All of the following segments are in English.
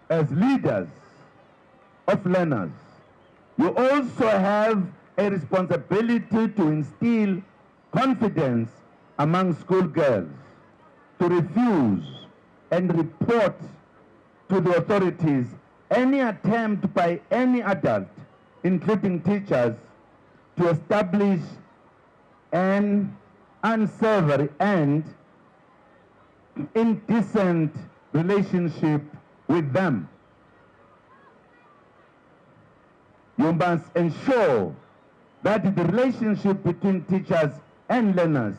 as leaders of learners, you also have a responsibility to instill confidence among schoolgirls to refuse and report to the authorities any attempt by any adult, including teachers, to establish an unsavory and indecent relationship with them. You must ensure that the relationship between teachers and learners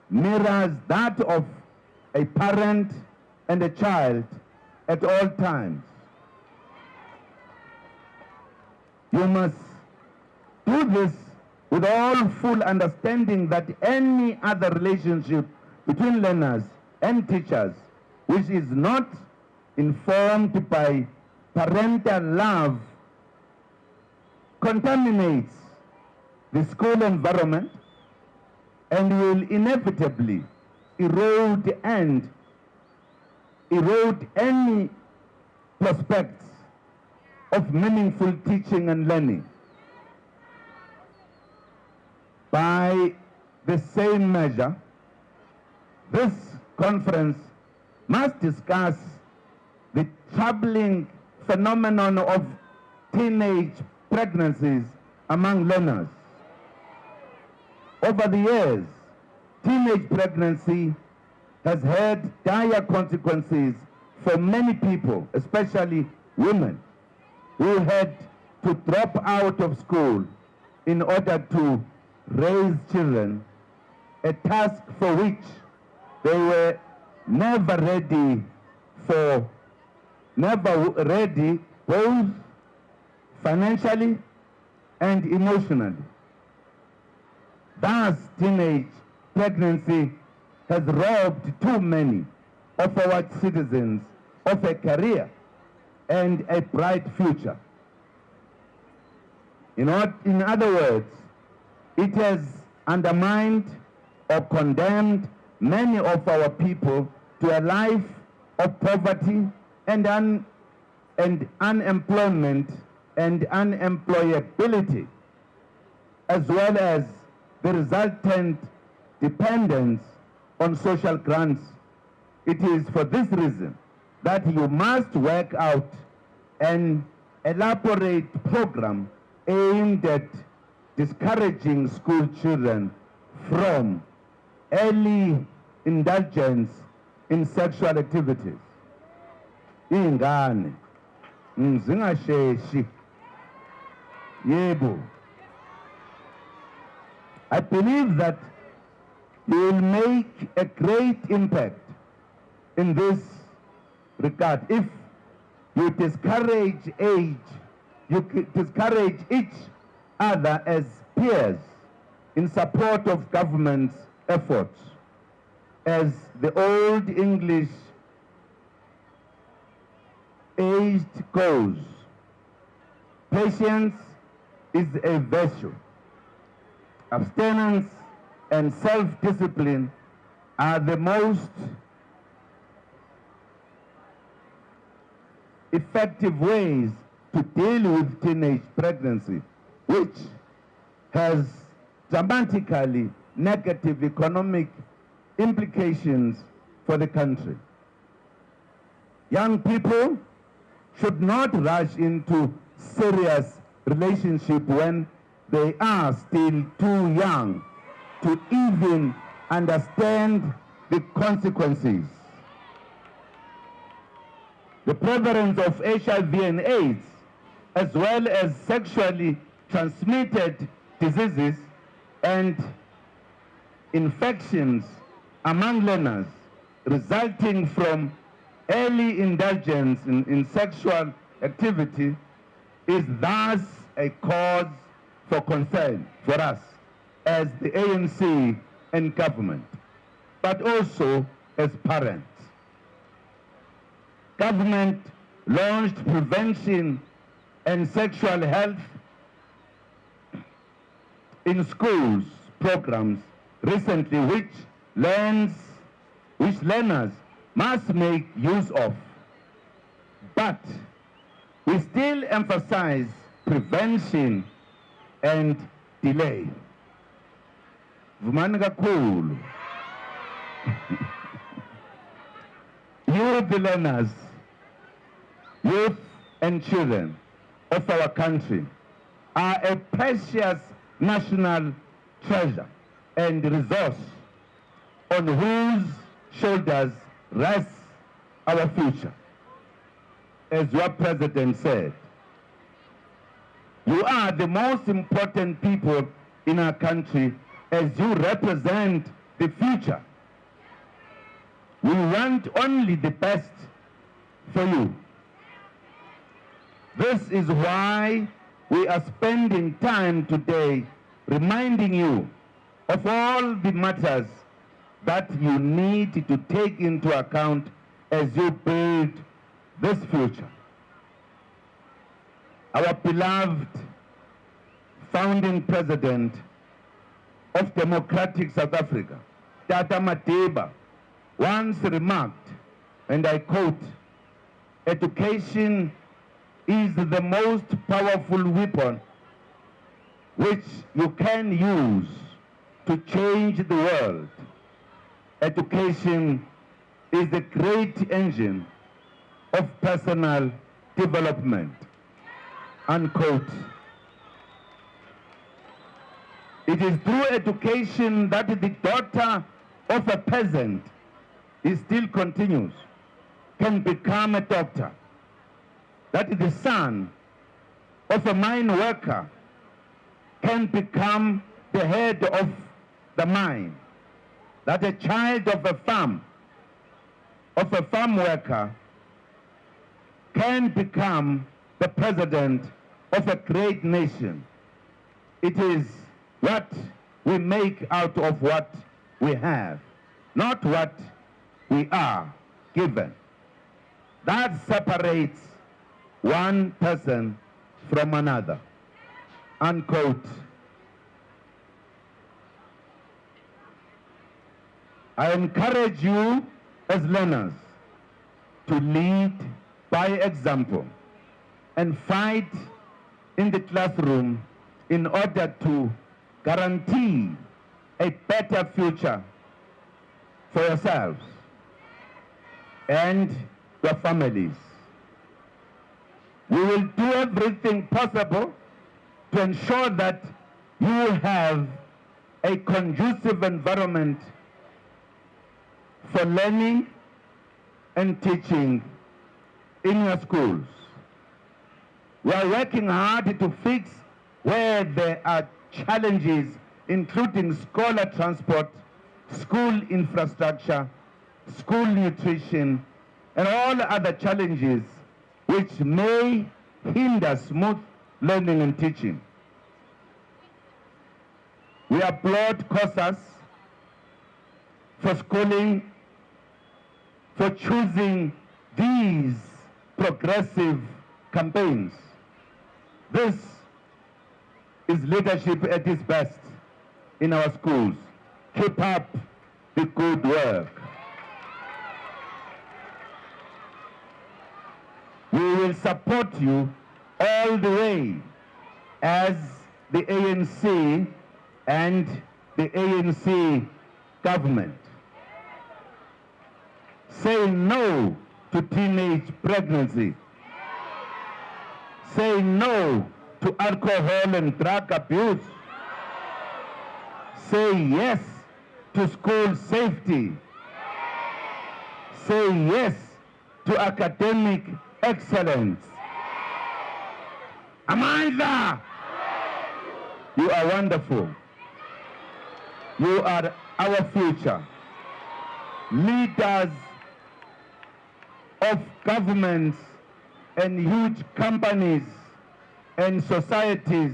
mirrors that of a parent and a child at all times. You must do this with all full understanding that any other relationship between learners and teachers which is not informed by parental love contaminates the school environment and will inevitably erode any prospects of meaningful teaching and learning. By the same measure, this conference must discuss the troubling phenomenon of teenage pregnancies among learners. Over the years, teenage pregnancy has had dire consequences for many people, especially women, who had to drop out of school in order to raise children, a task for which they were never ready both financially and emotionally. Thus, teenage pregnancy has robbed too many of our citizens of a career and a bright future. In other words, it has undermined or condemned many of our people to a life of poverty and unemployment and unemployability, as well as the resultant dependence on social grants. It is for this reason that you must work out an elaborate program aimed at discouraging school children from early indulgence in sexual activities. Ingane zingasheshi. Yebo. I believe that you will make a great impact in this regard if you discourage each other as peers in support of government's efforts. As the old English age goes, patience is a virtue. Abstinence and self-discipline are the most effective ways to deal with teenage pregnancy, which has dramatically negative economic implications for the country. Young people should not rush into serious relationship when they are still too young to even understand the consequences. The prevalence of HIV and AIDS, as well as sexually transmitted diseases and infections among learners resulting from early indulgence in sexual activity is thus a cause for concern for us as the ANC and government, but also as parents. Government launched prevention and sexual health in schools programs recently which learners must make use of. But we still emphasize prevention and delay. Vumani kakhulu. Youth learners, youth and children of our country are a precious national treasure and resource on whose shoulders rests our future. As your president said, you are the most important people in our country as you represent the future. We want only the best for you. This is why we are spending time today reminding you of all the matters that you need to take into account as you build this future. Our beloved founding president of democratic South Africa, Tata Madiba, once remarked, and I quote, "Education is the most powerful weapon which you can use to change the world. Education is the great engine of personal development," unquote. It is through education that the daughter of a peasant still continues, can become a doctor, that the son of a mine worker can become the head of the mine, that a child of a farm worker can become the president of a great nation. It is what we make out of what we have, not what we are given. That separates one person from another, unquote. I encourage you as learners to lead by example and fight in the classroom in order to guarantee a better future for yourselves and your families. We will do everything possible to ensure that you will have a conducive environment for learning and teaching in your schools. We are working hard to fix where there are challenges, including scholar transport, school infrastructure, school nutrition, and all other challenges which may hinder smooth learning and teaching. We applaud COSAS for schooling, for choosing these progressive campaigns. This is leadership at its best in our schools. Keep up the good work. We will support you all the way as the ANC and the ANC government. Say no to teenage pregnancy. Say no to alcohol and drug abuse. Say yes to school safety. Say yes to academic excellence. Amanda, you are wonderful. You are our future. Leaders of governments and huge companies and societies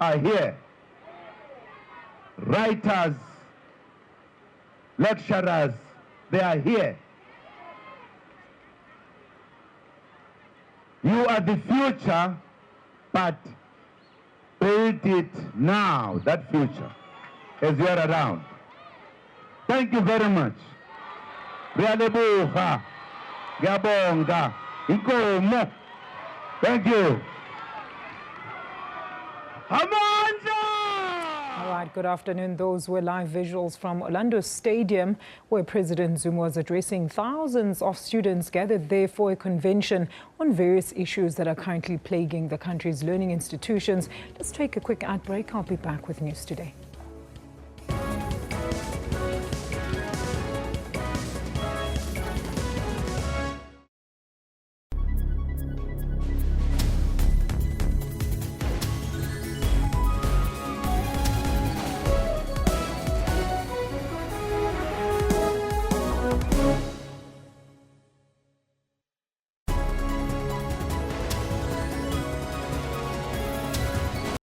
are here. Writers, lecturers, they are here. You are the future, but build it now, that future, as you are around. Thank you very much. Ngiyabonga. Inkomo. Thank you. All right, good afternoon. Those were live visuals from Orlando Stadium, where President Zuma was addressing thousands of students gathered there for a convention on various issues that are currently plaguing the country's learning institutions. Let's take a quick ad break. I'll be back with news today.